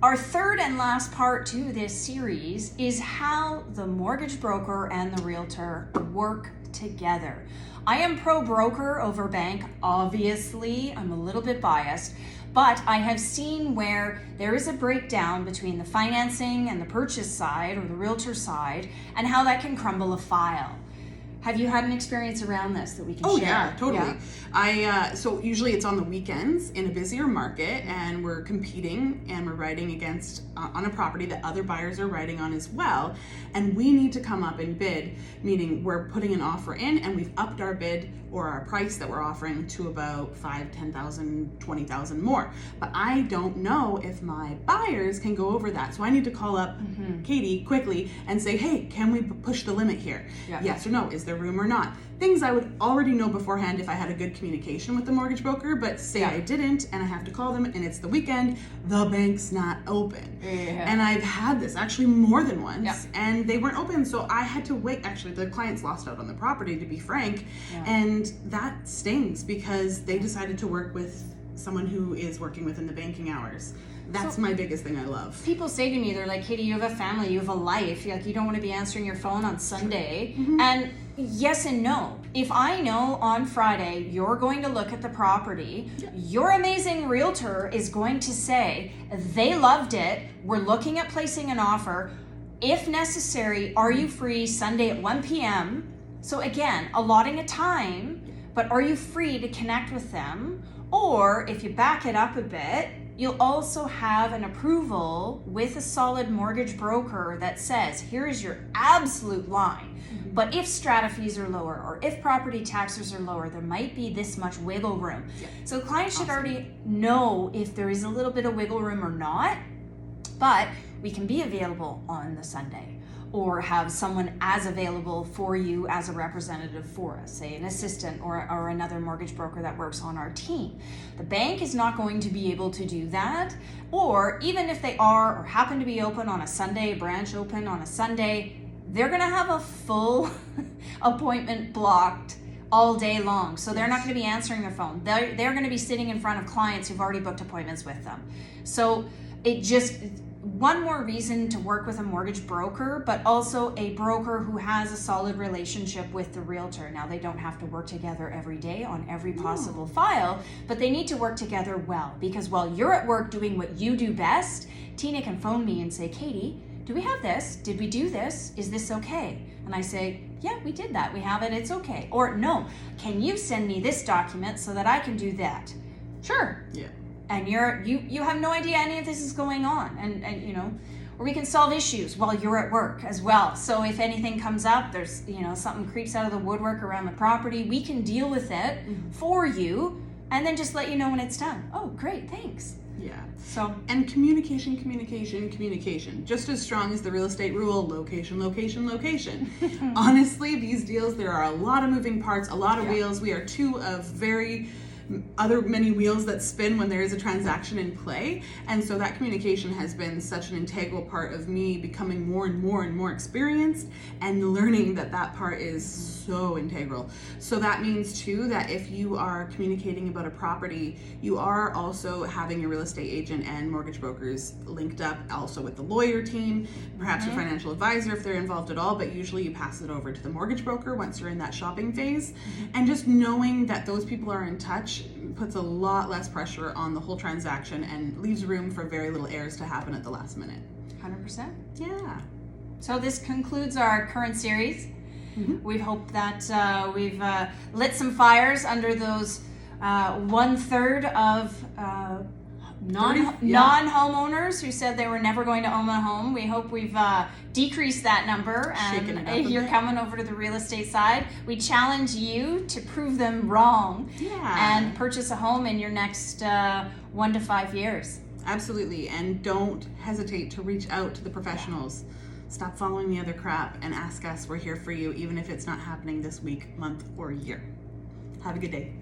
Our third and last part to this series is how the mortgage broker and the realtor work together. I am pro broker over bank, obviously. I'm a little bit biased, but I have seen where there is a breakdown between the financing and the purchase side or the realtor side and how that can crumble a file. Have you had an experience around this that we can share? Oh yeah, totally. Yeah. So usually it's on the weekends in a busier market, and we're competing and we're writing against on a property that other buyers are writing on as well, and we need to come up and bid, meaning we're putting an offer in and we've upped our bid or our price that we're offering to about 5, 10,000, 20,000 more. But I don't know if my buyers can go over that. So I need to call up Katy quickly and say, hey, can we push the limit here? Yeah. Yes or no? Is there room or not? Things I would already know beforehand if I had a good communication with the mortgage broker, but say I didn't and I have to call them and it's the weekend, the bank's not open. And I've had this actually more than once and they weren't open, so I had to wait. Actually, the clients lost out on the property, to be frank, and that stings because they decided to work with someone who is working within the banking hours. That's my biggest thing I love. People say to me, they're like, Katy, you have a family, you have a life, like you don't want to be answering your phone on Sunday. And yes and no. If I know on Friday you're going to look at the property, your amazing realtor is going to say, they loved it, we're looking at placing an offer. If necessary, are you free Sunday at 1 p.m.? So again, allotting a time, but are you free to connect with them? Or if you back it up a bit, you'll also have an approval with a solid mortgage broker that says, here is your absolute line. But if strata fees are lower or if property taxes are lower, there might be this much wiggle room. So the client should already know if there is a little bit of wiggle room or not, but we can be available on the Sunday or have someone as available for you as a representative for us, say an assistant or another mortgage broker that works on our team. The bank is not going to be able to do that, or even if they are or happen to be open on a Sunday, branch open on a Sunday, they're gonna have a full appointment blocked all day long. So they're not gonna be answering their phone. They're gonna be sitting in front of clients who've already booked appointments with them. So it just, one more reason to work with a mortgage broker, but also a broker who has a solid relationship with the realtor. Now, they don't have to work together every day on every possible file, but they need to work together well, because while you're at work doing what you do best, Tina can phone me and say, Katy, do we have this? Did we do this? Is this okay? And I say, yeah, we did that. We have it. It's okay. Or no, can you send me this document so that I can do that? Sure. Yeah. And you have no idea any of this is going on, and you know, or we can solve issues while you're at work as well. So if anything comes up, there's something creeps out of the woodwork around the property, we can deal with it for you, and then just let you know when it's done. Oh, great, thanks. Yeah. So, and communication, just as strong as the real estate rule, location. Honestly, these deals, there are a lot of moving parts, a lot of wheels. We are two of many wheels that spin when there is a transaction in play, and so that communication has been such an integral part of me becoming more and more experienced and learning that part is so integral. So that means too that if you are communicating about a property, you are also having your real estate agent and mortgage brokers linked up, also with the lawyer team, perhaps your financial advisor if they're involved at all, but usually you pass it over to the mortgage broker once you're in that shopping phase. And just knowing that those people are in touch puts a lot less pressure on the whole transaction and leaves room for very little errors to happen at the last minute. 100%. Yeah. So this concludes our current series. We hope that we've lit some fires under those 1/3 of non-homeowners who said they were never going to own a home. We hope we've decreased that number, and you're coming over to the real estate side. We challenge you to prove them wrong and purchase a home in your next 1 to 5 years. Absolutely, and don't hesitate to reach out to the professionals. Stop following the other crap and ask us. We're here for you, even if it's not happening this week, month, or year. Have a good day.